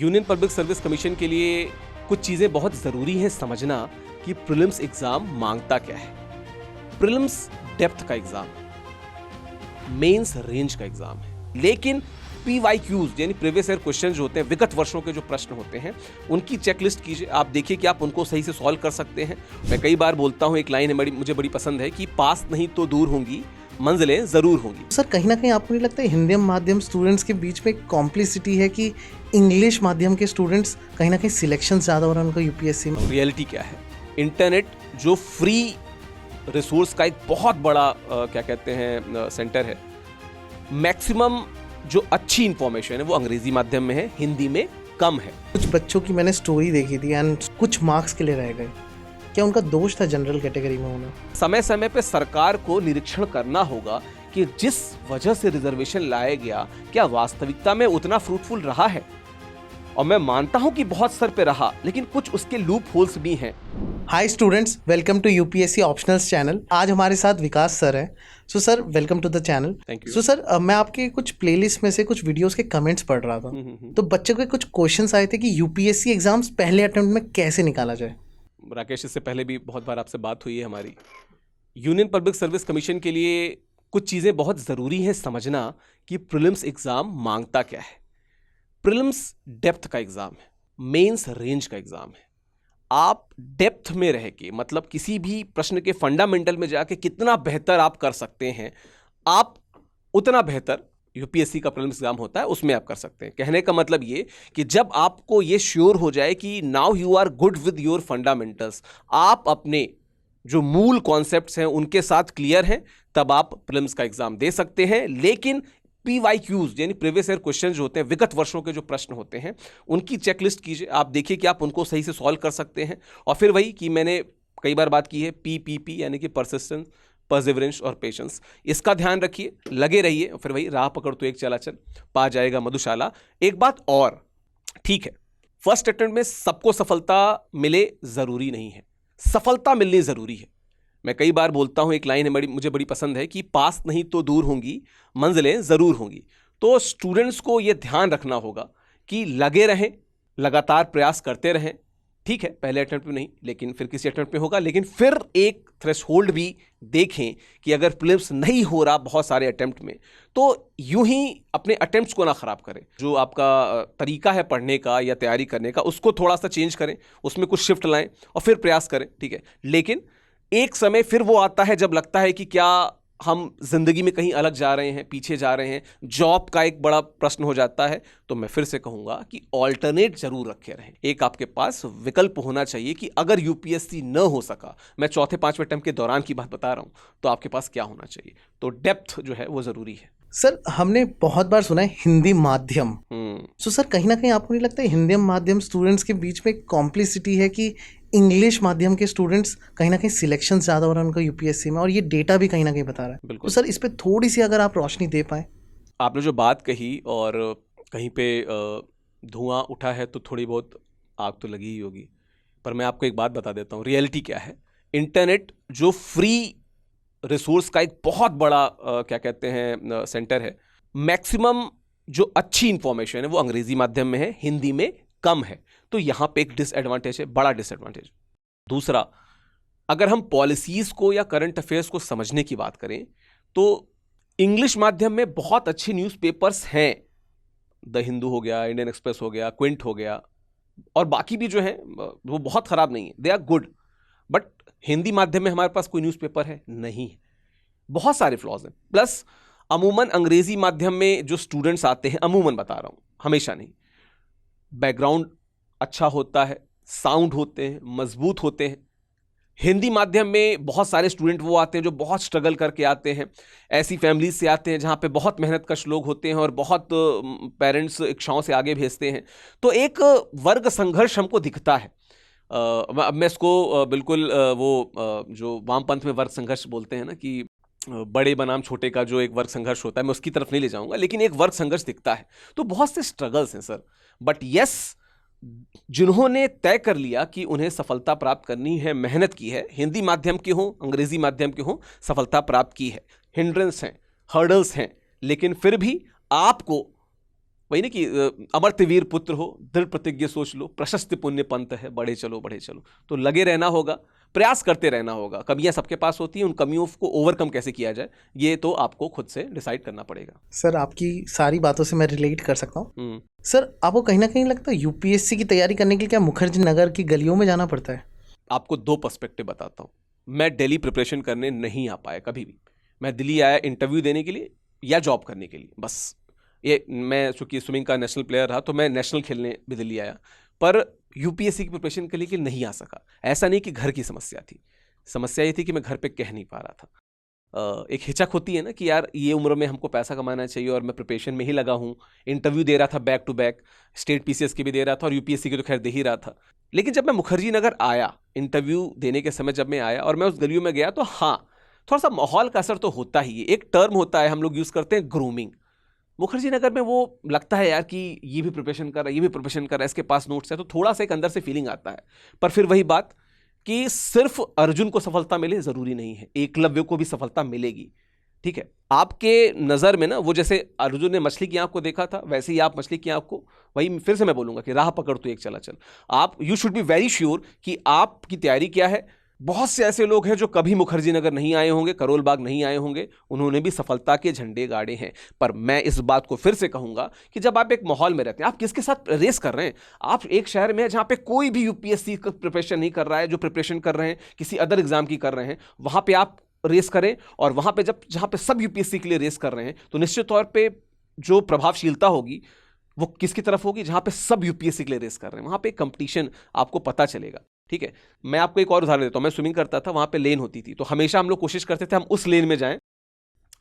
Union public service commission के लिए कुछ चीज़ें बहुत ज़रूरी हैं समझना कि प्रीलिम्स एग्ज़ाम मांगता क्या है। प्रीलिम्स डेप्थ का एग्ज़ाम है, मेंस रेंज का एग्ज़ाम है, लेकिन PYQs यानी प्रीवियस ईयर क्वेश्चन जो होते हैं, विगत वर्षों के जो प्रश्न होते हैं, उनकी चेकलिस्ट कीजिए। आप देखिए कि आप उनको सही से सॉल्व कर सकते हैं। मैं कई बार बोलता हूँ, एक लाइन है मुझे बड़ी पसंद है कि पास नहीं तो दूर होंगी, मंजिलें ज़रूर होंगी। सर कहीं ना कहीं आपको नहीं लगता है हिंदी माध्यम स्टूडेंट्स के बीच में कॉम्प्लिसिटी है कि इंग्लिश माध्यम के स्टूडेंट्स कहीं ना कहीं सिलेक्शन ज़्यादा हो रहा है उनका यूपीएससी में? रियलिटी क्या है? इंटरनेट जो फ्री रिसोर्स का एक बहुत बड़ा क्या कहते हैं सेंटर है, मैक्सिमम जो अच्छी इंफॉर्मेशन है वो अंग्रेजी माध्यम में है, हिंदी में कम है। कुछ बच्चों की मैंने स्टोरी देखी थी एंड कुछ मार्क्स के लिए रह गए। क्या उनका दोष था जनरल कैटेगरी में होना? समय समय पे सरकार को निरीक्षण करना होगा कि जिस वजह से रिजर्वेशन लाया गया क्या वास्तविकता में उतना फ्रूटफुल रहा है। और मैं मानता हूं कि बहुत स्तर पे रहा, लेकिन कुछ उसके लूप होल्स भी हैं। Hi students, welcome to UPSC optionals channel. आज हमारे साथ विकास सर है। So sir, welcome to the channel. Thank you. So sir, मैं आपके कुछ प्लेलिस्ट में से कुछ वीडियोस के कमेंट्स पढ़ रहा था, तो बच्चों के कुछ क्वेश्चंस आए थे कि यूपीएससी एग्जाम्स पहले अटेम्प्ट में कैसे निकाला जाए। राकेश, इससे पहले भी बहुत बार आपसे बात हुई है हमारी। यूनियन पब्लिक सर्विस कमीशन के लिए कुछ चीज़ें बहुत ज़रूरी हैं समझना कि प्रीलिम्स एग्ज़ाम मांगता क्या है। प्रीलिम्स डेप्थ का एग्ज़ाम है, मेंस रेंज का एग्ज़ाम है। आप डेप्थ में रह के, मतलब किसी भी प्रश्न के फंडामेंटल में जाके कितना बेहतर आप कर सकते हैं, आप उतना बेहतर यूपीएससी का प्रीलिम्स एग्जाम होता है उसमें आप कर सकते हैं। कहने का मतलब ये कि जब आपको ये श्योर हो जाए कि now you are good with your fundamentals, आप अपने जो मूल कॉन्सेप्ट्स हैं उनके साथ क्लियर हैं, तब आप प्रीलिम्स का एग्जाम दे सकते हैं। लेकिन PYQs यानी प्रीवियस ईयर क्वेश्चन जो होते हैं, विगत वर्षों के जो प्रश्न होते हैं, उनकी चेकलिस्ट कीजिए। आप देखिए कि आप उनको सही से सॉल्व कर सकते हैं। और फिर वही कि मैंने कई बार बात की है, PPP यानी कि परसिस्टेंस, परसिवरेंस और पेशेंस, इसका ध्यान रखिए, लगे रहिए। और फिर वही राह पकड़ तो एक चला चल, पा जाएगा मधुशाला। एक बात और, ठीक है, फर्स्ट अटेम्प्ट में सबको सफलता मिले ज़रूरी नहीं है, सफलता मिलनी ज़रूरी है। मैं कई बार बोलता हूँ, एक लाइन है मुझे बड़ी पसंद है कि पास नहीं तो दूर होंगी, मंजिलें ज़रूर होंगी। तो स्टूडेंट्स को ये ध्यान रखना होगा कि लगे रहें, लगातार प्रयास करते रहें। ठीक है, पहले अटेम्प्ट में नहीं, लेकिन फिर किसी अटेम्प्ट में होगा। लेकिन फिर एक थ्रेशोल्ड भी देखें कि अगर प्रीलिम्स नहीं हो रहा बहुत सारे अटेम्प्ट में, तो यूं ही अपने अटेम्प्ट्स को ना ख़राब करें। जो आपका तरीका है पढ़ने का या तैयारी करने का, उसको थोड़ा सा चेंज करें, उसमें कुछ शिफ्ट लाएं और फिर प्रयास करें। ठीक है, लेकिन एक समय फिर वो आता है जब लगता है कि क्या हम जिंदगी में कहीं अलग जा रहे हैं, पीछे जा रहे हैं, जॉब का एक बड़ा प्रश्न हो जाता है। तो मैं फिर से कहूंगा कि ऑल्टरनेट जरूर रखे रहें, एक आपके पास विकल्प होना चाहिए कि अगर यूपीएससी न हो सका, मैं चौथे पांचवें अटेम्प्ट के दौरान की बात बता रहा हूं, तो आपके पास क्या होना चाहिए। तो डेप्थ जो है वो जरूरी है। सर, हमने बहुत बार सुना है हिंदी माध्यम। सो सर, कहीं ना कहीं आपको नहीं लगता है हिंदी माध्यम स्टूडेंट्स के बीच में कॉम्प्लिसिटी है कि इंग्लिश माध्यम के स्टूडेंट्स कहीं ना कहीं सिलेक्शन ज़्यादा हो रहा है उनका यूपीएससी में, और ये डेटा भी कहीं ना कहीं बता रहा है। बिल्कुल। तो सर, इस पर थोड़ी सी अगर आप रोशनी दे पाएँ। आपने जो बात कही, और कहीं पे धुआं उठा है तो थोड़ी बहुत आग तो लगी ही होगी, पर मैं आपको एक बात बता देता हूँ, रियलिटी क्या है। इंटरनेट जो फ्री रिसोर्स का एक बहुत बड़ा क्या कहते हैं सेंटर है, मैक्सिमम जो अच्छी इंफॉर्मेशन है वो अंग्रेजी माध्यम में है, हिंदी में कम है। तो यहाँ पे एक डिसएडवांटेज है, बड़ा डिसएडवांटेज। दूसरा, अगर हम पॉलिसीज को या करंट अफेयर्स को समझने की बात करें, तो इंग्लिश माध्यम में बहुत अच्छे न्यूज़पेपर्स हैं। द हिंदू हो गया, इंडियन एक्सप्रेस हो गया, क्विंट हो गया, और बाकी भी जो हैं वो बहुत ख़राब नहीं है, they are good. But Hindi माध्यम में हमारे पास कोई न्यूज़पेपर है नहीं है, बहुत सारे फ्लॉज हैं। प्लस अमूमन अंग्रेजी माध्यम में जो स्टूडेंट्स आते हैं, अमूमन बता रहा हूँ, हमेशा नहीं, बैकग्राउंड अच्छा होता है, साउंड होते हैं, मजबूत होते हैं। हिंदी माध्यम में बहुत सारे स्टूडेंट वो आते हैं जो बहुत स्ट्रगल करके आते हैं, ऐसी फैमिलीज से आते हैं जहाँ पे बहुत मेहनतकश लोग होते हैं और बहुत पेरेंट्स इच्छाओं से आगे भेजते हैं। तो एक वर्ग संघर्ष हमको दिखता है। अब मैं इसको बिल्कुल जो वामपंथ में वर्ग संघर्ष बोलते हैं ना, कि बड़े बनाम छोटे का जो एक वर्ग संघर्ष होता है, मैं उसकी तरफ नहीं ले जाऊंगा, लेकिन एक वर्ग संघर्ष दिखता है। तो बहुत से स्ट्रगल्स हैं सर, बट यस, जिन्होंने तय कर लिया कि उन्हें सफलता प्राप्त करनी है, मेहनत की है, हिंदी माध्यम के हो, अंग्रेजी माध्यम के हो, सफलता प्राप्त की है। हिंड्रेंस हैं, हर्डल्स हैं, लेकिन फिर भी आपको वही ना कि अमर्त्य वीर पुत्र हो, दृढ़ प्रतिज्ञ सोच लो, प्रशस्त पुण्य पंथ है, बढ़े चलो बढ़े चलो। तो लगे रहना होगा, प्रयास करते रहना होगा। कमियां सबके पास होती हैं, उन कमियों को ओवरकम कैसे किया जाए ये तो आपको खुद से डिसाइड करना पड़ेगा। सर आपकी सारी बातों से मैं रिलेट कर सकता हूँ। सर आपको कहीं ना कहीं लगता है यूपीएससी की तैयारी करने के लिए क्या मुखर्जी नगर की गलियों में जाना पड़ता है? आपको दो पर्सपेक्टिव बताता हूँ। मैं दिल्ली प्रिपरेशन करने नहीं आ पाया कभी भी। मैं दिल्ली आया इंटरव्यू देने के लिए या जॉब करने के लिए, बस। ये मैं चूंकि स्विमिंग का नेशनल प्लेयर रहा तो मैं नेशनल खेलने भी दिल्ली आया, पर यूपीएससी की प्रिपरेशन के लिए नहीं आ सका। ऐसा नहीं कि घर की समस्या थी, समस्या ये थी कि मैं घर पे कह नहीं पा रहा था। एक हिचक होती है ना कि यार ये उम्र में हमको पैसा कमाना चाहिए और मैं प्रिपरेशन में ही लगा हूँ। इंटरव्यू दे रहा था back to back, state PCS की भी दे रहा था और यूपीएससी की तो खैर दे ही रहा था। लेकिन जब मैं मुखर्जी नगर आया, इंटरव्यू देने के समय जब मैं आया और मैं उस गलियों में गया, तो हाँ, थोड़ा सा माहौल का असर तो होता ही है। एक टर्म होता है, हम लोग यूज़ करते हैं, ग्रूमिंग। मुखर्जी नगर में वो लगता है यार कि ये भी प्रिपरेशन कर रहा है, ये भी प्रिपरेशन कर रहा है, इसके पास नोट्स है, तो थोड़ा सा एक अंदर से फीलिंग आता है। पर फिर वही बात कि सिर्फ अर्जुन को सफलता मिले ज़रूरी नहीं है, एकलव्य को भी सफलता मिलेगी। ठीक है, आपके नज़र में ना, वो जैसे अर्जुन ने मछली की आंख को देखा था, वैसे ही आप मछली की आंख को, वही फिर से मैं बोलूंगा कि राह पकड़ तो एक चला चल। आप you should be very sure कि आपकी तैयारी क्या है। बहुत से ऐसे लोग हैं जो कभी मुखर्जी नगर नहीं आए होंगे, करोल बाग नहीं आए होंगे, उन्होंने भी सफलता के झंडे गाड़े हैं। पर मैं इस बात को फिर से कहूंगा कि जब आप एक माहौल में रहते हैं, आप किसके साथ रेस कर रहे हैं? आप एक शहर में हैं जहां पे कोई भी यूपीएससी का प्रिपरेशन नहीं कर रहा है, जो प्रिपरेशन कर रहे हैं किसी अदर एग्जाम की कर रहे हैं, वहां पे आप रेस करें। और वहां पे जहां पे सब यूपीएससी के लिए रेस कर रहे हैं, तो निश्चित तौर पे जो प्रभावशीलता होगी वो किसकी तरफ होगी? जहां पे सब यूपीएससी के लिए रेस कर रहे हैं, वहां पे कंपटीशन आपको पता चलेगा। ठीक है, मैं आपको एक और उदाहरण देता हूं। मैं स्विमिंग करता था, वहां पे लेन होती थी, तो हमेशा हम लोग कोशिश करते थे हम उस लेन में जाएं।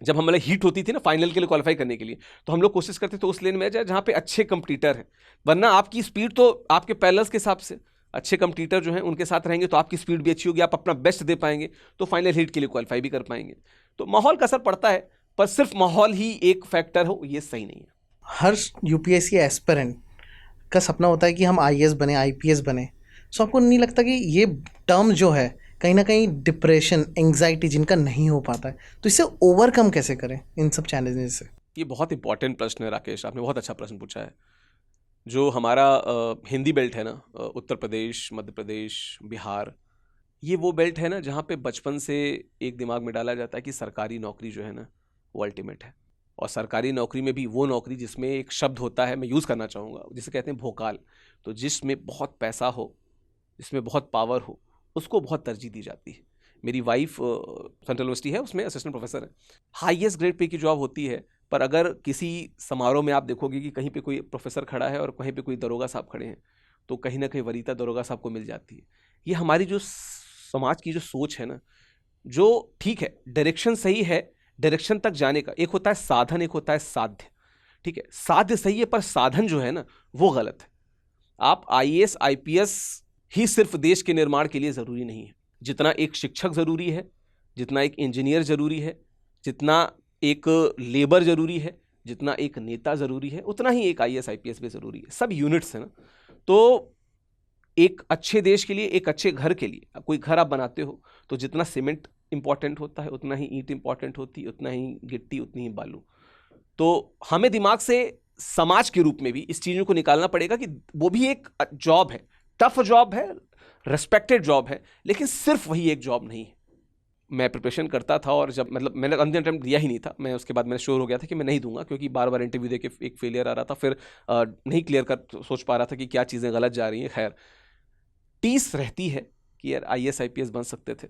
जब हम मतलब हीट होती थी ना फाइनल के लिए क्वालिफाई करने के लिए, तो हम लोग कोशिश करते थे उस लेन में जाए जहां पे अच्छे कंपटीटर हैं। वरना आपकी स्पीड तो आपके पैरेलल्स के हिसाब से, अच्छे कंपटीटर जो हैं उनके साथ रहेंगे तो आपकी स्पीड भी अच्छी होगी, आप अपना बेस्ट दे पाएंगे, तो फाइनल हीट के लिए क्वालिफाई भी कर पाएंगे। तो माहौल का असर पड़ता है, पर सिर्फ माहौल ही एक फैक्टर हो ये सही नहीं है। हर यूपीएससी एस्पिरेंट का सपना होता है कि हम आईएएस बने, आईपीएस बने। सो आपको नहीं लगता कि ये टर्म जो है कहीं ना कहीं डिप्रेशन, एंग्जाइटी जिनका नहीं हो पाता है, तो इसे ओवरकम कैसे करें इन सब चैलेंजेस से? ये बहुत इंपॉर्टेंट प्रश्न है राकेश, आपने बहुत अच्छा प्रश्न पूछा है। जो हमारा हिंदी बेल्ट है ना, उत्तर प्रदेश, मध्य प्रदेश, बिहार, ये वो बेल्ट है ना जहाँ पे बचपन से एक दिमाग में डाला जाता है कि सरकारी नौकरी जो है ना वो अल्टीमेट है। और सरकारी नौकरी में भी वो नौकरी जिसमें एक शब्द होता है, मैं यूज़ करना चाहूँगा, जिसे कहते हैं भोकाल। तो जिसमें बहुत पैसा हो, जिसमें बहुत पावर हो, उसको बहुत तरजीह दी जाती है। मेरी वाइफ सेंट्रल यूनिवर्सिटी है, उसमें असिस्टेंट प्रोफेसर है, हाईएस्ट ग्रेड पे की जॉब होती है। पर अगर किसी समारोह में आप देखोगे कि कहीं पे कोई प्रोफेसर खड़ा है और कहीं पे कोई दरोगा साहब खड़े हैं, तो कहीं ना कहीं वरीयता दरोगा साहब को मिल जाती है। ये हमारी जो समाज की जो सोच है ना, जो ठीक है, डायरेक्शन सही है, डायरेक्शन तक जाने का एक होता है साधन, एक होता है साध्य। ठीक है, साध्य सही है पर साधन जो है ना वो गलत है। आप आईएएस आईपीएस ही सिर्फ देश के निर्माण के लिए ज़रूरी नहीं है। जितना एक शिक्षक ज़रूरी है, जितना एक इंजीनियर ज़रूरी है, जितना एक लेबर ज़रूरी है, जितना एक नेता ज़रूरी है, उतना ही एक आईएएस आईपीएस भी ज़रूरी है। सब यूनिट्स हैं ना। तो एक अच्छे देश के लिए, एक अच्छे घर के लिए, कोई घर आप बनाते हो तो जितना सीमेंट इंपॉर्टेंट होता है उतना ही ईंट इंपॉर्टेंट होती है, उतना ही गिट्टी, उतनी ही बालू। तो हमें दिमाग से समाज के रूप में भी इस चीज़ों को निकालना पड़ेगा कि वो भी एक जॉब है, टफ जॉब है, रेस्पेक्टेड जॉब है, लेकिन सिर्फ वही एक जॉब नहीं है। मैं प्रिपरेशन करता था और जब मतलब मैंने अंतिम अटेम्प्ट दिया ही नहीं था, मैं उसके बाद मैंने श्योर हो गया था कि मैं नहीं दूंगा, क्योंकि बार बार इंटरव्यू देके एक फेलियर आ रहा था। फिर नहीं क्लियर कर सोच पा रहा था कि क्या चीज़ें गलत जा रही हैं। खैर, टीस रहती है कि यार आईएएस आईपीएस बन सकते थे,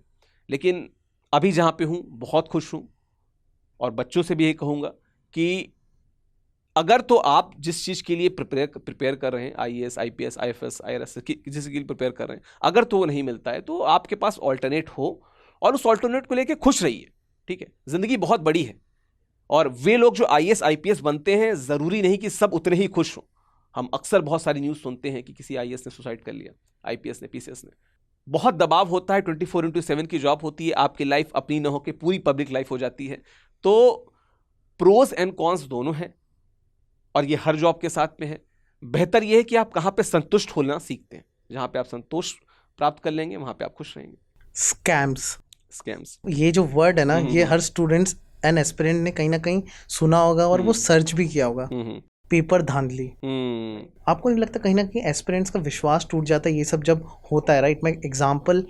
लेकिन अभी जहाँ पे हूँ बहुत खुश हूँ। और बच्चों से भी यही कहूँगा कि अगर तो आप जिस चीज़ के लिए प्रिपेयर कर रहे हैं, आईएएस आईपीएस आईएफएस आईआरएस जिस के लिए प्रिपेयर कर रहे हैं, अगर तो वो नहीं मिलता है तो आपके पास ऑल्टरनेट हो और उस ऑल्टरनेट को लेके खुश रहिए। ठीक है, ज़िंदगी बहुत बड़ी है और वे लोग जो आईएएस आईपीएस बनते हैं ज़रूरी नहीं कि सब उतने ही खुश हों। हम अक्सर बहुत सारी न्यूज़ सुनते हैं कि किसी आईएएस ने सुसाइड कर लिया, आईपीएस ने, पीसीएस ने। बहुत दबाव होता है, 24/7 की जॉब होती है, आपकी लाइफ अपनी न होकर पूरी पब्लिक लाइफ हो जाती है। तो प्रोज एंड कॉन्स दोनों हैं और ये हर जॉब के साथ में है। बेहतर ये है कि आप कहाँ पे संतुष्ट होना सीखते हैं। जहाँ पे आप संतोष प्राप्त कर लेंगे वहाँ पे आप खुश रहेंगे। स्कैम्स, ये जो वर्ड है ना, ये हर स्टूडेंट्स एंड एस्पिरेंट ने कहीं ना कहीं सुना होगा और वो सर्च भी किया होगा। पेपर धांधली। आपको नहीं लगता कहीं ना कहीं एस्पिरेंट्स का विश्वास टूट जाता है ये सब जब होता है, राइट? मैं एग्जांपल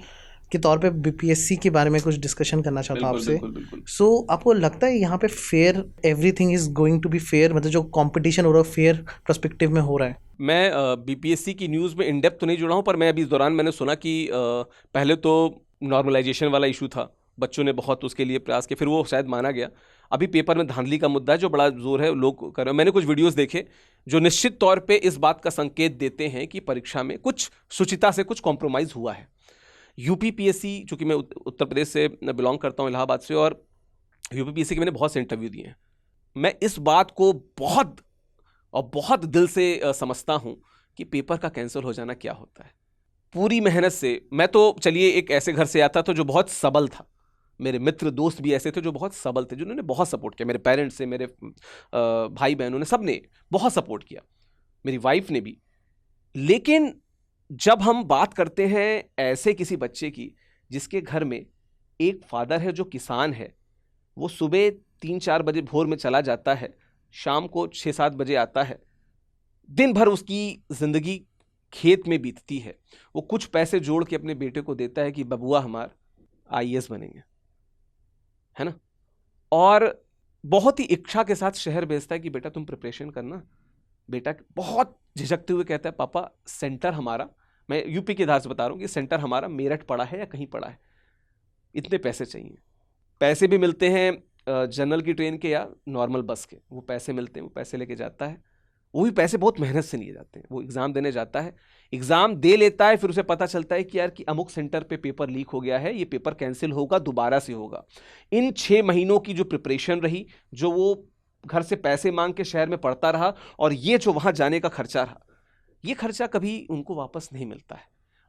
के तौर पे बीपीएससी के बारे में कुछ डिस्कशन करना चाहता हूँ आपसे। सो आपको लगता है यहाँ पे fair, everything is going to be fair, मतलब जो कंपटीशन हो रहा है फेयर पर्सपेक्टिव में हो रहा है? मैं बीपीएससी की न्यूज़ में इन डेप्थ तो नहीं जुड़ा हूँ, पर मैं अभी इस दौरान मैंने सुना कि पहले तो नॉर्मलाइजेशन वाला इशू था, बच्चों ने बहुत उसके लिए प्रयास किए, फिर वो शायद माना गया। अभी पेपर में धांधली का मुद्दा है जो बड़ा जोर है लोग कर रहे हैं। मैंने कुछ वीडियोस देखे जो निश्चित तौर पे इस बात का संकेत देते हैं कि परीक्षा में कुछ शुचिता से कुछ कॉम्प्रोमाइज़ हुआ है। यूपी पीएससी, चूँकि मैं उत्तर प्रदेश से बिलोंग करता हूँ, इलाहाबाद से, और यूपी पीएससी के मैंने बहुत से इंटरव्यू दिए हैं। मैं इस बात को बहुत दिल से समझता हूँ कि पेपर का कैंसिल हो जाना क्या होता है। पूरी मेहनत से, मैं तो चलिए एक ऐसे घर से आता था जो बहुत सबल था, मेरे मित्र दोस्त भी ऐसे थे जो बहुत सबल थे, जिन्होंने बहुत सपोर्ट किया, मेरे पेरेंट्स से, मेरे भाई बहनों ने, सब ने बहुत सपोर्ट किया, मेरी वाइफ ने भी। लेकिन जब हम बात करते हैं ऐसे किसी बच्चे की जिसके घर में एक फादर है जो किसान है, वो सुबह 3-4 बजे भोर में चला जाता है, शाम को 6-7 बजे आता है, दिन भर उसकी ज़िंदगी खेत में बीतती है, वो कुछ पैसे जोड़ के अपने बेटे को देता है कि बबुआ हमार आईएएस बनेंगे, है ना, और बहुत ही इच्छा के साथ शहर भेजता है कि बेटा तुम प्रिपरेशन करना। बेटा बहुत झिझकते हुए कहता है पापा सेंटर हमारा, मैं यूपी के आधार से बता रहा हूँ कि सेंटर हमारा मेरठ पड़ा है या कहीं पड़ा है, इतने पैसे चाहिए। पैसे भी मिलते हैं जनरल की ट्रेन के या नॉर्मल बस के, वो पैसे मिलते हैं, वो पैसे लेके जाता है, वो भी पैसे बहुत मेहनत से लिए जाते हैं। वो एग्ज़ाम देने जाता है, एग्ज़ाम दे लेता है, फिर उसे पता चलता है कि यार कि अमुक सेंटर पे पेपर लीक हो गया है, ये पेपर कैंसिल होगा, दोबारा से होगा। इन 6 महीनों की जो प्रिपरेशन रही, जो वो घर से पैसे मांग के शहर में पढ़ता रहा, और ये जो वहाँ जाने का खर्चा रहा, ये खर्चा कभी उनको वापस नहीं मिलता है।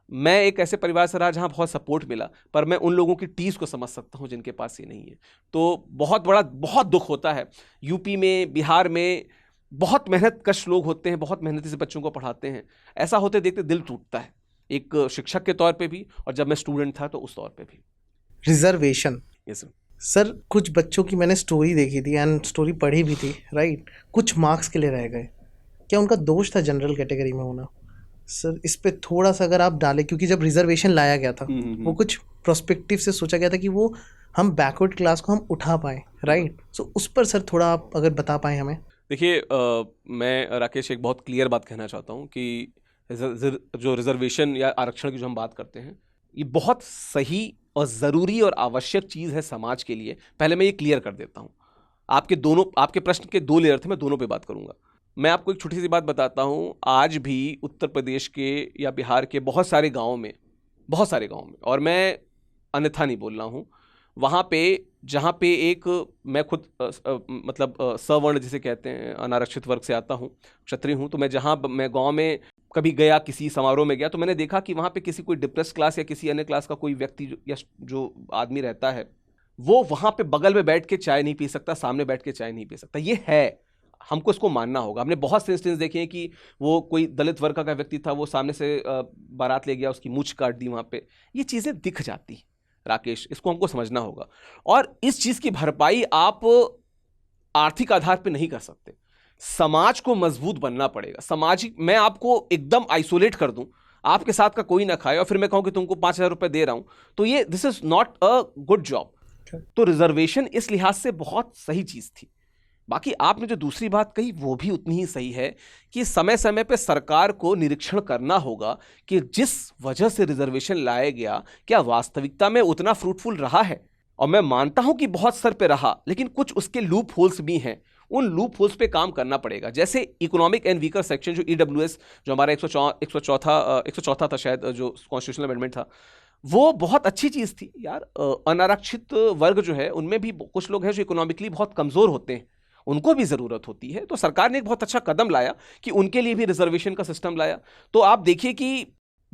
मैं एक ऐसे परिवार से रहा जहाँ बहुत सपोर्ट मिला, पर मैं उन लोगों की टीस को समझ सकता हूँ जिनके पास ये नहीं है। तो बहुत दुख होता है। यूपी में, बिहार में बहुत मेहनत कश लोग होते हैं, बहुत मेहनती से बच्चों को पढ़ाते हैं, ऐसा होते देखते दिल टूटता है, एक शिक्षक के तौर पे भी, और जब मैं स्टूडेंट था तो उस तौर पे भी। रिजर्वेशन, यस सर कुछ बच्चों की मैंने स्टोरी देखी थी एंड स्टोरी पढ़ी भी थी, राइट? कुछ मार्क्स के लिए रह गए, क्या उनका दोष था जनरल कैटेगरी में होना? सर इस पे थोड़ा सा अगर आप डालें, क्योंकि जब रिजर्वेशन लाया गया था वो कुछ प्रोस्पेक्टिव से सोचा गया था कि वो हम बैकवर्ड क्लास को हम उठा पाएँ, राइट? सो उस पर सर थोड़ा आप अगर बता पाएँ हमें। देखिए, मैं राकेश एक बहुत क्लियर बात कहना चाहता हूँ कि जो रिजर्वेशन या आरक्षण की जो हम बात करते हैं, ये बहुत सही और ज़रूरी और आवश्यक चीज़ है समाज के लिए। पहले मैं ये क्लियर कर देता हूँ। आपके प्रश्न के 2 लेयर थे, मैं दोनों पे बात करूँगा। मैं आपको एक छोटी सी बात बताता हूँ। आज भी उत्तर प्रदेश के या बिहार के बहुत सारे गाँव में, और मैं अन्यथा नहीं बोल रहा हूँ, वहाँ पे जहाँ पे एक, मैं खुद मतलब सवर्ण जिसे कहते हैं, अनारक्षित वर्ग से आता हूँ, क्षत्रिय हूँ, तो मैं गांव में कभी गया, किसी समारोह में गया, तो मैंने देखा कि वहाँ पे किसी कोई डिप्रेस क्लास या किसी अन्य क्लास का कोई व्यक्ति जो आदमी रहता है, वो वहाँ पे बगल में बैठ के चाय नहीं पी सकता, सामने बैठ के चाय नहीं पी सकता। ये है, हमको इसको मानना होगा। हमने बहुत से इंस्टेंस देखे हैं कि वो कोई दलित वर्ग का व्यक्ति था, वो सामने से बारात ले गया, उसकी मूंछ काट दी वहाँ पे। ये चीज़ें दिख जाती राकेश, इसको हमको समझना होगा। और इस चीज़ की भरपाई आप आर्थिक आधार पे नहीं कर सकते, समाज को मजबूत बनना पड़ेगा। सामाजिक, मैं आपको एकदम आइसोलेट कर दूं, आपके साथ का कोई ना खाए, और फिर मैं कहूं कि तुमको 5,000 रुपये दे रहा हूं, तो ये this is not a good job. तो रिजर्वेशन इस लिहाज से बहुत सही चीज़ थी। बाकी आपने जो दूसरी बात कही वो भी उतनी ही सही है कि समय समय पे सरकार को निरीक्षण करना होगा कि जिस वजह से रिजर्वेशन लाया गया, क्या वास्तविकता में उतना फ्रूटफुल रहा है। और मैं मानता हूं कि बहुत स्तर पे रहा, लेकिन कुछ उसके लूप होल्स भी हैं, उन लूप होल्स पे काम करना पड़ेगा। जैसे इकोनॉमिक एंड वीकर सेक्शन, जो ईडब्ल्यूएस, जो हमारा 104 था शायद, जो कॉन्स्टिट्यूशनल अमेंडमेंट था, वो बहुत अच्छी चीज़ थी यार। अनारक्षित वर्ग जो है, उनमें भी कुछ लोग हैं जो इकोनॉमिकली बहुत कमज़ोर होते हैं, उनको भी ज़रूरत होती है। तो सरकार ने एक बहुत अच्छा कदम लाया कि उनके लिए भी रिजर्वेशन का सिस्टम लाया। तो आप देखिए कि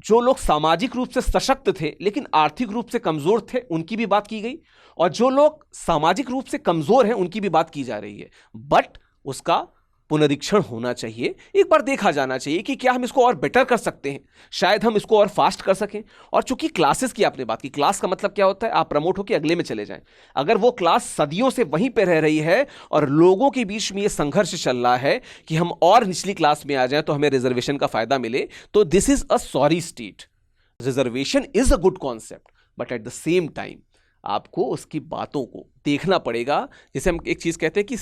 जो लोग सामाजिक रूप से सशक्त थे लेकिन आर्थिक रूप से कमज़ोर थे, उनकी भी बात की गई, और जो लोग सामाजिक रूप से कमज़ोर हैं उनकी भी बात की जा रही है, बट उसका पुनरीक्षण होना चाहिए, एक बार देखा जाना चाहिए कि क्या हम इसको और बेटर कर सकते हैं, शायद हम इसको और फास्ट कर सकें। और चूंकि क्लासेस की आपने बात की, क्लास का मतलब क्या होता है, आप प्रमोट होकर अगले में चले जाएं। अगर वो क्लास सदियों से वहीं पे रह रही है और लोगों के बीच में ये संघर्ष चल रहा है कि हम और निचली क्लास में आ जाएं तो हमें रिजर्वेशन का फायदा मिले, तो this is a sorry state. Reservation is a good concept, but at the same time आपको उसकी बातों को देखना पड़ेगा। जैसे हम एक चीज कहते हैं कि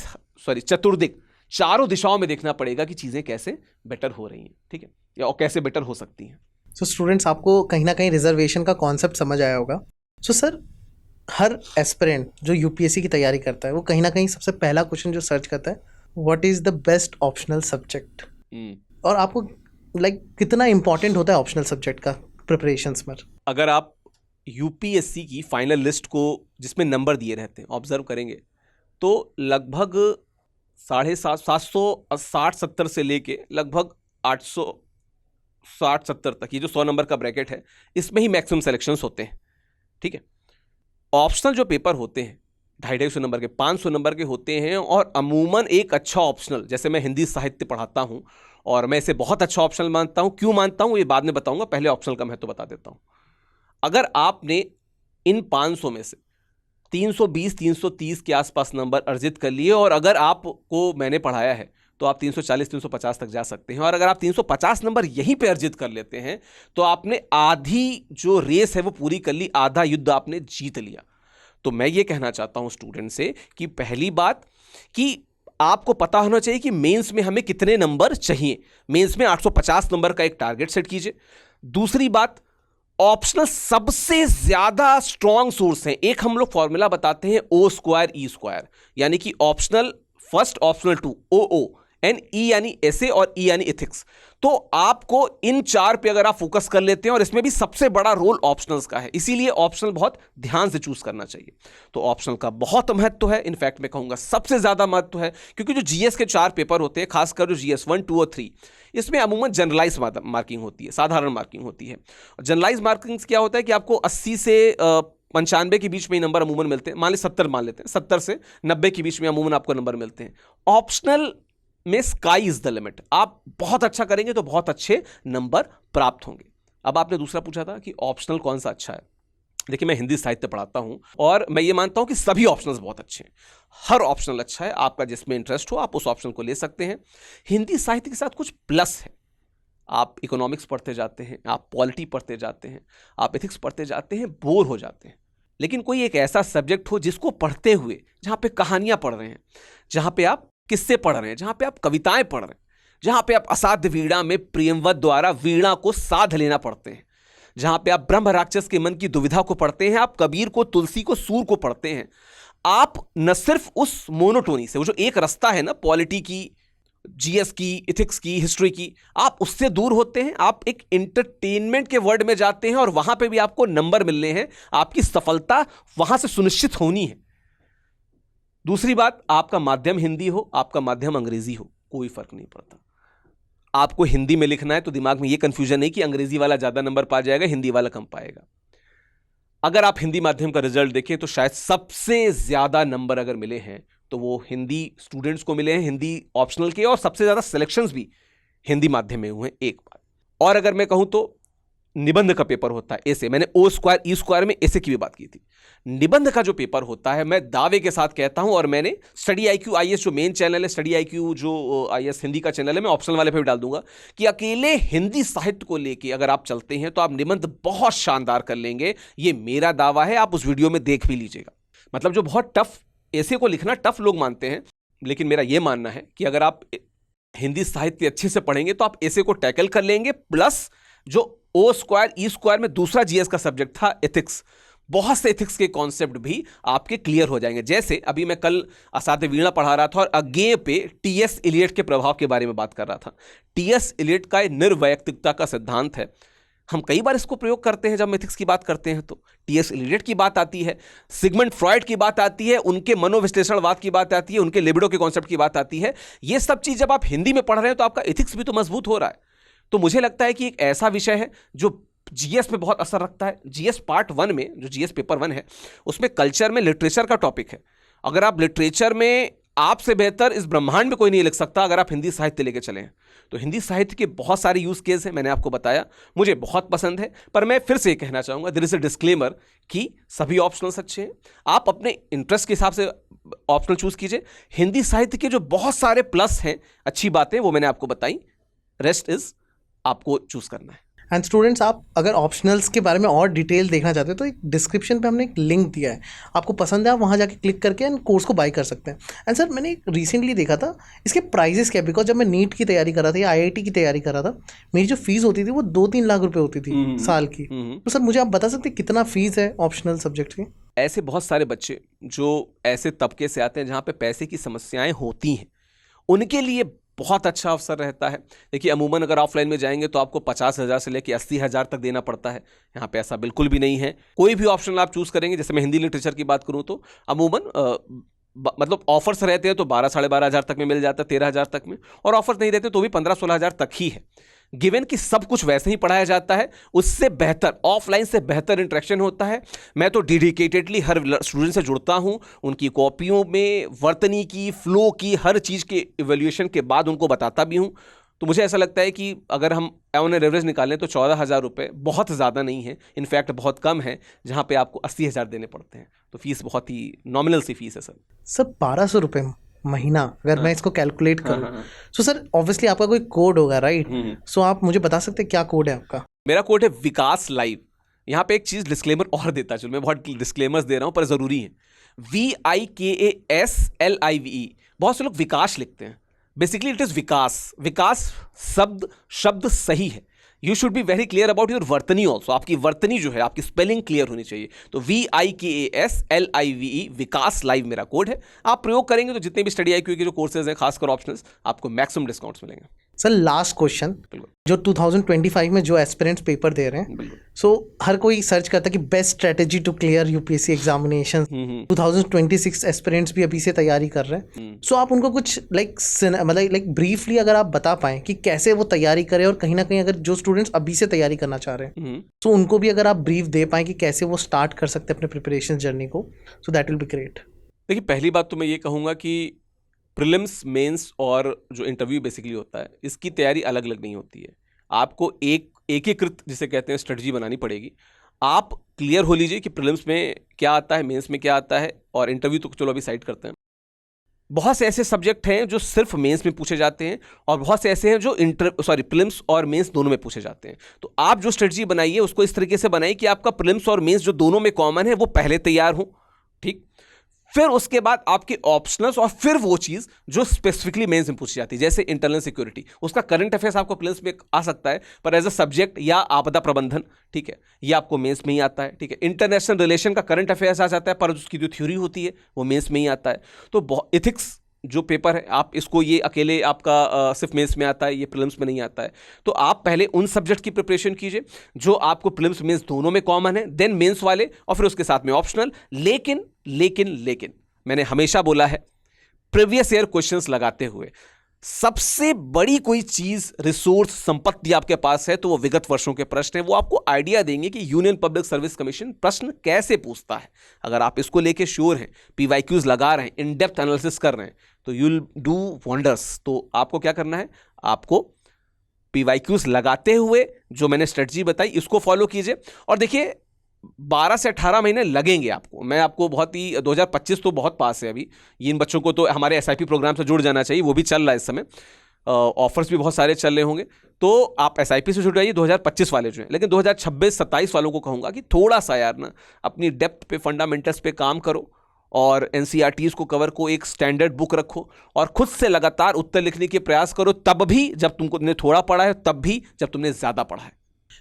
चतुर्दिक, चारों दिशाओं में देखना पड़ेगा कि चीजें कैसे बेटर हो रही हैं, ठीक है, या और कैसे बेटर हो सकती हैं। सो स्टूडेंट्स, आपको कहीं ना कहीं रिजर्वेशन का कॉन्सेप्ट समझ आया होगा। सो सर, हर एस्पिरेंट जो यूपीएससी की तैयारी करता है वो कहीं ना कहीं सबसे पहला क्वेश्चन जो सर्च करता है, what is the best optional subject. और आपको कितना इंपॉर्टेंट होता है ऑप्शनल सब्जेक्ट का प्रिपरेशंस में। अगर आप यूपीएससी की फाइनल लिस्ट को, जिसमें नंबर दिए रहते हैं, ऑब्जर्व करेंगे तो लगभग 760 से लेके लगभग 860-70 तक, ये जो 100 नंबर का ब्रैकेट है, इसमें ही मैक्सिमम सिलेक्शंस होते हैं, ठीक है। ऑप्शनल जो पेपर होते हैं 250 नंबर के, 500 नंबर के होते हैं, और अमूमन एक अच्छा ऑप्शनल, जैसे मैं हिंदी साहित्य पढ़ाता हूं और मैं इसे बहुत अच्छा ऑप्शनल मानता हूं, क्यों मानता हूं ये बाद में बताऊंगा, पहले ऑप्शनल का महत्व बता देता हूं। अगर आपने इन 500 में से 320-330 के आसपास नंबर अर्जित कर लिए, और अगर आपको मैंने पढ़ाया है तो आप 340-350 तक जा सकते हैं, और अगर आप 350 नंबर यहीं पे अर्जित कर लेते हैं तो आपने आधी जो रेस है वो पूरी कर ली, आधा युद्ध आपने जीत लिया। तो मैं ये कहना चाहता हूं स्टूडेंट से कि पहली बात कि आपको पता होना चाहिए कि मेंस में हमें कितने नंबर चाहिए। मेंस में 850 नंबर का एक टारगेट सेट कीजिए। दूसरी बात, ऑप्शनल सबसे ज्यादा स्ट्रॉन्ग सोर्स है। एक हम लोग फॉर्मूला बताते हैं O²E², यानी कि optional first, optional 2, OO, and E यानी ऐसे और E यानी एथिक्स। तो आपको इन 4 पे अगर आप फोकस कर लेते हैं, और इसमें भी सबसे बड़ा रोल ऑप्शनल्स का है, इसीलिए ऑप्शनल बहुत ध्यान से चूज करना चाहिए। तो ऑप्शनल का बहुत महत्व है, इनफैक्ट मैं कहूंगा सबसे ज्यादा महत्व है, क्योंकि जो जीएस के 4 पेपर होते हैं, खासकर जो GS 1, 2 और 3, इसमें अमूमन जनरलाइज मार्किंग होती है, साधारण मार्किंग होती है। जनरलाइज मार्किंग क्या होता है कि आपको 80 से 95 के बीच में ही नंबर अमूमन मिलते हैं। मान ली 70 मान लेते हैं, 70 से 90 के बीच में अमूमन आपको नंबर मिलते हैं। ऑप्शनल में स्काई इज द लिमिट, आप बहुत अच्छा करेंगे तो बहुत अच्छे नंबर प्राप्त होंगे। अब आपने दूसरा पूछा था कि ऑप्शनल कौन सा अच्छा है। देखिए, मैं हिंदी साहित्य पढ़ाता हूं और मैं ये मानता हूं कि सभी ऑप्शनल्स बहुत अच्छे हैं, हर ऑप्शनल अच्छा है। आपका जिसमें इंटरेस्ट हो आप उस ऑप्शनल को ले सकते हैं। हिंदी साहित्य के साथ कुछ प्लस है, आप इकोनॉमिक्स पढ़ते जाते हैं, आप पॉलिटी पढ़ते जाते हैं, आप एथिक्स पढ़ते जाते हैं, बोर हो जाते हैं। लेकिन कोई एक ऐसा सब्जेक्ट हो जिसको पढ़ते हुए, जहां पे कहानियां पढ़ रहे हैं, जहां पे आप किस्से पढ़ रहे हैं, जहां पे आप कविताएं पढ़ रहे हैं, जहां पे आप असाध्य वीणा में प्रियंवद द्वारा वीणा को साध लेना पढ़ते हैं, जहां पे आप ब्रह्म राक्षस के मन की दुविधा को पढ़ते हैं, आप कबीर को, तुलसी को, सूर को पढ़ते हैं। आप न सिर्फ उस मोनोटोनी से, वो जो एक रास्ता है ना पॉलिटी की, जीएस की, इथिक्स की, हिस्ट्री की, आप उससे दूर होते हैं, आप एक एंटरटेनमेंट के वर्ल्ड में जाते हैं, और वहां पे भी आपको नंबर मिलने हैं, आपकी सफलता वहां से सुनिश्चित होनी है। दूसरी बात, आपका माध्यम हिंदी हो, आपका माध्यम अंग्रेजी हो, कोई फर्क नहीं पड़ता। आपको हिंदी में लिखना है तो दिमाग में यह कंफ्यूजन नहीं कि अंग्रेजी वाला ज्यादा नंबर पा जाएगा, हिंदी वाला कम पाएगा। अगर आप हिंदी माध्यम का रिजल्ट देखें तो शायद सबसे ज्यादा नंबर अगर मिले हैं तो वो हिंदी स्टूडेंट्स को मिले हैं, हिंदी ऑप्शनल के, और सबसे ज्यादा सिलेक्शंस भी हिंदी माध्यम में हुए हैं, एक बात। और अगर मैं कहूं तो निबंध का पेपर होता है ऐसे, मैंने O²E² में ऐसे की भी बात की थी। निबंध का जो पेपर होता है, मैं दावे के साथ कहता हूं, और मैंने स्टडी IQ IAS जो मेन चैनल है, स्टडी IQ जो IAS हिंदी का चैनल है, मैं ऑप्शनल वाले पे भी डाल दूंगा, कि अकेले हिंदी साहित्य को लेके अगर आप चलते हैं तो आप निबंध बहुत शानदार कर लेंगे। ये मेरा दावा है, आप उस वीडियो में देख भी लीजिएगा। मतलब जो बहुत टफ ऐसे को लिखना टफ लोग मानते हैं, लेकिन मेरा यह मानना है कि अगर आप हिंदी साहित्य अच्छे से पढ़ेंगे तो आप ऐसे को टैकल कर लेंगे। प्लस जो O²E² में दूसरा जीएस का सब्जेक्ट था एथिक्स, बहुत से एथिक्स के कॉन्सेप्ट भी आपके क्लियर हो जाएंगे। जैसे अभी मैं कल असाध्य वीणा पढ़ा रहा था और अज्ञेय पे TS इलियट के प्रभाव के बारे में बात कर रहा था। TS इलियट का निर्वैयक्तिकता का सिद्धांत है, हम कई बार इसको प्रयोग करते हैं जब एथिक्स की बात करते हैं तो। TS इलियट की बात आती है, सिगमंड फ्रॉयड की बात आती है, उनके मनोविश्लेषणवाद की बात आती है, उनके लिबिडो के कॉन्सेप्ट की बात आती है। ये सब चीज जब आप हिंदी में पढ़ रहे हैं तो आपका एथिक्स भी तो मजबूत हो रहा है। तो मुझे लगता है कि एक ऐसा विषय है जो जीएस में बहुत असर रखता है। जीएस पार्ट 1 में, जो जीएस पेपर 1 है, उसमें कल्चर में लिटरेचर का टॉपिक है। अगर आप लिटरेचर में आपसे बेहतर इस ब्रह्मांड में कोई नहीं लिख सकता अगर आप हिंदी साहित्य लेके चलें। तो हिंदी साहित्य के बहुत सारे यूज केस हैं, मैंने आपको बताया, मुझे बहुत पसंद है। पर मैं फिर से ये कहना चाहूंगा, देयर इज अ डिस्क्लेमर कि सभी ऑप्शनल्स अच्छे हैं, आप अपने इंटरेस्ट के हिसाब से ऑप्शनल चूज कीजिए। हिंदी साहित्य के जो बहुत सारे प्लस हैं, अच्छी बातें, वो मैंने आपको बताई, रेस्ट इज आपको चूज करना है। एंड स्टूडेंट्स, आप अगर ऑप्शनल्स के बारे में और डिटेल देखना चाहते हो तो एक डिस्क्रिप्शन पे हमने एक लिंक दिया है, आपको पसंद है आप वहाँ जाके क्लिक करके एंड कोर्स को बाय कर सकते हैं। एंड सर, मैंने रिसेंटली देखा था इसके प्राइजेस क्या, बिकॉज जब मैं नीट की तैयारी कर रहा था या IIT की तैयारी कर रहा था, मेरी जो फीस होती थी वो 2-3 लाख रुपए होती थी साल की। तो सर मुझे आप बता सकते हैं कितना फीस है ऑप्शनल सब्जेक्ट की? ऐसे बहुत सारे बच्चे जो ऐसे तबके से आते हैं जहाँ पे पैसे की समस्याएं होती हैं, उनके लिए बहुत अच्छा अवसर रहता है। देखिए, अमूमन अगर ऑफलाइन में जाएंगे तो आपको 50,000 से लेकर 80,000 तक देना पड़ता है। यहाँ पे ऐसा बिल्कुल भी नहीं है। कोई भी ऑप्शन आप चूज करेंगे, जैसे मैं हिंदी लिटरेचर की बात करूँ तो अमूमन मतलब ऑफर्स रहते हैं तो 12-12,500 तक में मिल जाता है, 13,000 तक में, और ऑफर्स नहीं रहते तो भी 15-16,000 तक ही है। गिवन कि सब कुछ वैसे ही पढ़ाया जाता है, उससे बेहतर ऑफलाइन से बेहतर इंटरेक्शन होता है। मैं तो डेडिकेटेडली हर स्टूडेंट से जुड़ता हूं, उनकी कॉपियों में वर्तनी की, फ्लो की, हर चीज़ के इवैल्यूएशन के बाद उनको बताता भी हूं। तो मुझे ऐसा लगता है कि अगर हम ऑन एवरेज निकालें तो 14,000 रुपये बहुत ज़्यादा नहीं है, इनफैक्ट बहुत कम है, जहाँ पे आपको 80,000 देने पड़ते हैं। तो फीस बहुत ही नॉमिनल सी फीस है सर। 1200 रुपये महीना अगर मैं इसको कैलकुलेट करूँ, सो सर ऑब्वियसली आपका कोई कोड होगा, राइट? सो आप मुझे बता सकते हैं क्या कोड है आपका? मेरा कोड है विकास लाइव। यहाँ पे एक चीज़ डिस्क्लेमर और देता चलो, मैं बहुत डिस्क्लेमर्स दे रहा हूँ पर ज़रूरी है। VIKASLIVE, बहुत से लोग विकास लिखते हैं, बेसिकली इट इज़ विकास। विकास शब्द सही है। You should be very clear about your वर्तनी ऑल्सो, आपकी वर्तनी जो है, आपकी स्पेलिंग क्लियर होनी चाहिए। तो VIKASLIVE, विकास लाइव मेरा कोड है। आप प्रयोग करेंगे तो जितने भी स्टडी IQ के जो कोर्सेज हैं, खासकर ऑप्शनल्स, आपको मैक्सिमम डिस्काउंट्स मिलेंगे। सर लास्ट क्वेश्चन, जो 2025 में जो एस्पिरेंट्स पेपर दे रहे हैं, सो हर कोई सर्च करता है कि best strategy to clear UPSC examination. 2026 aspirants भी अभी से तैयारी कर रहे हैं, सो आप उनको कुछ लाइक ब्रीफली अगर आप बता पाएं कि कैसे वो तैयारी करें, और कहीं ना कहीं अगर जो स्टूडेंट्स अभी से तैयारी करना चाह रहे हैं तो उनको भी अगर आप ब्रीफ दे पाएं कि कैसे वो स्टार्ट कर सकते हैं अपने प्रिपरेशन जर्नी को, so that will be great. देखिए, पहली बात तो मैं ये कहूँगा कि प्रीलिम्स, मेंस और जो इंटरव्यू बेसिकली होता है, इसकी तैयारी अलग अलग नहीं होती है। आपको एकीकृत जिसे कहते हैं स्ट्रेटजी बनानी पड़ेगी। आप क्लियर हो लीजिए कि प्रीलिम्स में क्या आता है, मेंस में क्या आता है, और इंटरव्यू तो चलो अभी साइड करते हैं। बहुत से ऐसे सब्जेक्ट हैं जो सिर्फ मेंस में पूछे जाते हैं, और बहुत से ऐसे हैं जो प्रीलिम्स और मेंस दोनों में पूछे जाते हैं। तो आप जो स्ट्रेटजी बनाइए उसको इस तरीके से बनाइए कि आपका प्रीलिम्स और मेंस जो दोनों में कॉमन है वो पहले तैयार हो, ठीक? फिर उसके बाद आपके ऑप्शनल्स, और फिर वो चीज़ जो स्पेसिफिकली मेंस में पूछी जाती है, जैसे इंटरनल सिक्योरिटी, उसका करंट अफेयर्स आपको प्रीलिम्स में आ सकता है, पर एज अ सब्जेक्ट, या आपदा प्रबंधन, ठीक है, ये आपको मेंस में ही आता है, ठीक है। इंटरनेशनल रिलेशन का करंट अफेयर्स आ जाता है, पर उसकी जो थ्योरी होती है वो मेंस में ही आता है। तो इथिक्स जो पेपर है, आप इसको, ये अकेले आपका सिर्फ मेंस में आता है, ये प्रीलिम्स में नहीं आता है। तो आप पहले उन सब्जेक्ट की प्रिपरेशन कीजिए जो आपको प्रीलिम्स मेंस दोनों में कॉमन है, देन मेंस वाले, और फिर उसके साथ में ऑप्शनल। लेकिन मैंने हमेशा बोला है, प्रीवियस ईयर क्वेश्चंस लगाते हुए सबसे बड़ी कोई चीज, रिसोर्स, संपत्ति आपके पास है तो वो विगत वर्षों के प्रश्न हैं। वो आपको आइडिया देंगे कि यूनियन पब्लिक सर्विस कमीशन प्रश्न कैसे पूछता है। अगर आप इसको लेके श्योर हैं, PYQs लगा रहे हैं, इन डेप्थ एनालिसिस कर रहे हैं, तो यू विल डू वंडर्स। तो आपको क्या करना है, आपको PYQs लगाते हुए जो मैंने स्ट्रेटजी बताई इसको फॉलो कीजिए। और देखिए, 12 से 18 महीने लगेंगे आपको। मैं आपको बहुत ही 2025 तो बहुत पास है अभी, इन बच्चों को तो हमारे SIP प्रोग्राम से जुड़ जाना चाहिए, वो भी चल रहा है इस समय, ऑफर्स भी बहुत सारे चल रहे होंगे। तो आप SIP से जुड़ जाइए 2025 वाले जो हैं। लेकिन 2026-27 वालों को कहूँगा कि थोड़ा सा यार ना अपनी डेप्थ पे, फंडामेंटल्स पे काम करो, और NCERTs को कवर को एक स्टैंडर्ड बुक रखो, और खुद से लगातार उत्तर लिखने के प्रयास करो, तब भी जब तुमने थोड़ा पढ़ा है, तब भी जब तुमने ज़्यादा पढ़ा है।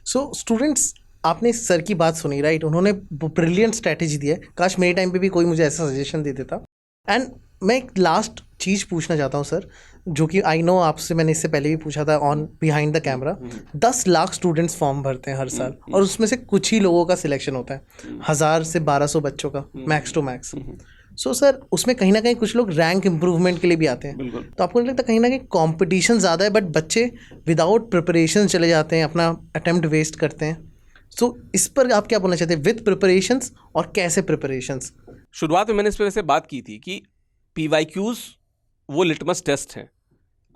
सो स्टूडेंट्स, आपने सर की बात सुनी, राइट? उन्होंने ब्रिलियंट स्ट्रैटेजी दी है। काश मेरे टाइम पे भी कोई मुझे ऐसा सजेशन दे देता। एंड मैं एक लास्ट चीज़ पूछना चाहता हूँ सर, जो कि आई नो आपसे मैंने इससे पहले भी पूछा था on behind the camera. 10 lakh students form भरते हैं हर साल, और उसमें से कुछ ही लोगों का सिलेक्शन होता है, 1000 से 1200 बच्चों का max to max. So sir, उसमें कहीं ना कहीं कुछ लोग रैंक इम्प्रूवमेंट के लिए भी आते हैं। तो आपको नहीं लगता कहीं ना कहीं कंपटीशन ज़्यादा है, बट बच्चे विदाउट प्रिपरेशन चले जाते हैं, अपना अटेम्प्ट वेस्ट करते हैं? सो इस पर आप क्या बोलना चाहते हैं, विद प्रिपरेशंस और कैसे प्रिपरेशंस? शुरुआत में मैंने इस पर वैसे बात की थी कि PYQs वो लिटमस टेस्ट है।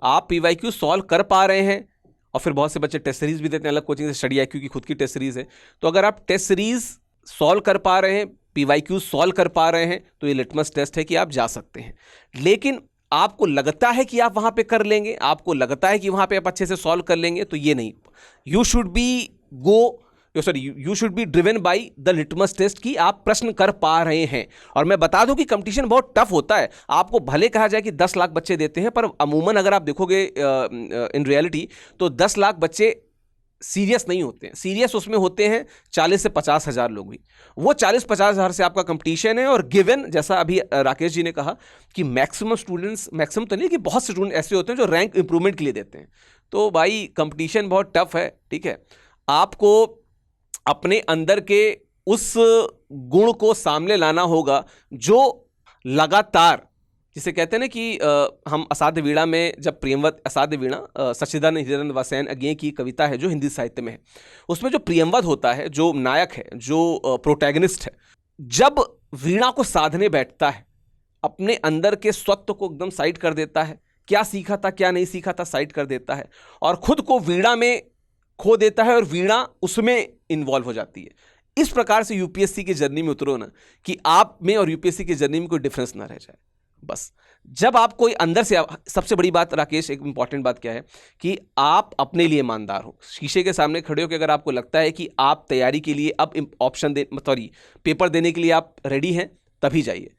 आप PYQ सॉल्व कर पा रहे हैं, और फिर बहुत से बच्चे टेस्ट सीरीज भी देते हैं अलग कोचिंग से, स्टडी IQ की खुद की टेस्ट सीरीज है। तो अगर आप टेस्ट सीरीज सॉल्व कर पा रहे हैं, PYQ सॉल्व कर पा रहे हैं, तो ये लिटमस टेस्ट है कि आप जा सकते हैं। लेकिन आपको लगता है कि आप वहां पे कर लेंगे, आपको लगता है कि वहां पे आप अच्छे से सॉल्व कर लेंगे, तो ये नहीं। You should be driven by the litmus test कि आप प्रश्न कर पा रहे हैं। और मैं बता दूं कि कंपटीशन बहुत टफ होता है। आपको भले कहा जाए कि 10 लाख बच्चे देते हैं, पर अमूमन अगर आप देखोगे इन रियलिटी तो 10 लाख बच्चे सीरियस नहीं होते हैं। सीरियस उसमें होते हैं 40 से 50 हज़ार लोग भी। वो 40-50 हज़ार से आपका कंपटीशन है। और गिवन, जैसा अभी राकेश जी ने कहा कि मैक्सिमम तो नहीं, कि बहुत से स्टूडेंट ऐसे होते हैं जो रैंक इंप्रूवमेंट के लिए देते हैं। तो भाई कंपटीशन बहुत टफ है, ठीक है। आपको अपने अंदर के उस गुण को सामने लाना होगा जो लगातार, जिसे कहते हैं ना कि हम असाध्य वीणा में जब प्रियंवद, असाध्य वीणा सच्चिदानंद हिरानंद वासैन अज्ञे की कविता है जो हिंदी साहित्य में है, उसमें जो प्रियंवद होता है, जो नायक है, जो प्रोटैगनिस्ट है, जब वीणा को साधने बैठता है, अपने अंदर के स्वत्व को एकदम साइड कर देता है, क्या सीखा था क्या नहीं सीखा था साइड कर देता है, और खुद को वीणा में खो देता है और वीणा उसमें इन्वॉल्व हो जाती है। इस प्रकार से यूपीएससी की जर्नी में उतरो ना, कि आप में और यूपीएससी की जर्नी में कोई डिफरेंस ना रह जाए। बस जब आप कोई अंदर से, सबसे बड़ी बात राकेश, एक इंपॉर्टेंट बात क्या है कि आप अपने लिए ईमानदार हो। शीशे के सामने खड़े हो कि अगर आपको लगता है कि आप तैयारी के लिए अब पेपर देने के लिए आप रेडी हैं, तभी जाइए।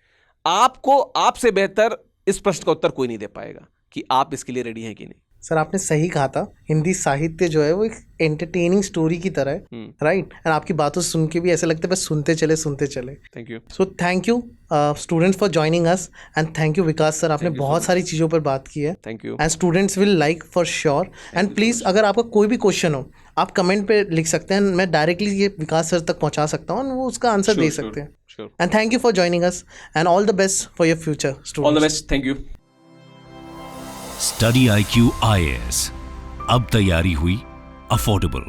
आपको आपसे बेहतर इस प्रश्न का उत्तर कोई नहीं दे पाएगा कि आप इसके लिए रेडी हैं कि नहीं। सर आपने सही कहा था, हिंदी साहित्य जो है वो एक एंटरटेनिंग स्टोरी की तरह है, राइट। एंड आपकी बातों सुन के भी ऐसा लगता है बस सुनते चले। Thank you. So thank you students for joining us, and thank you Vikas sir, आपने बहुत सारी चीज़ों पर बात की है। Thank you. And students will like for sure. And please अगर आपका कोई भी क्वेश्चन हो, आप कमेंट पे लिख सकते हैं, मैं डायरेक्टली ये विकास सर तक पहुंचा सकता हूँ, वो उसका आंसर दे सकते हैं। And thank you for joining us, and all the best for your future students. All the best, thank you. Study IQ IAS, अब तैयारी हुई अफोर्डेबल।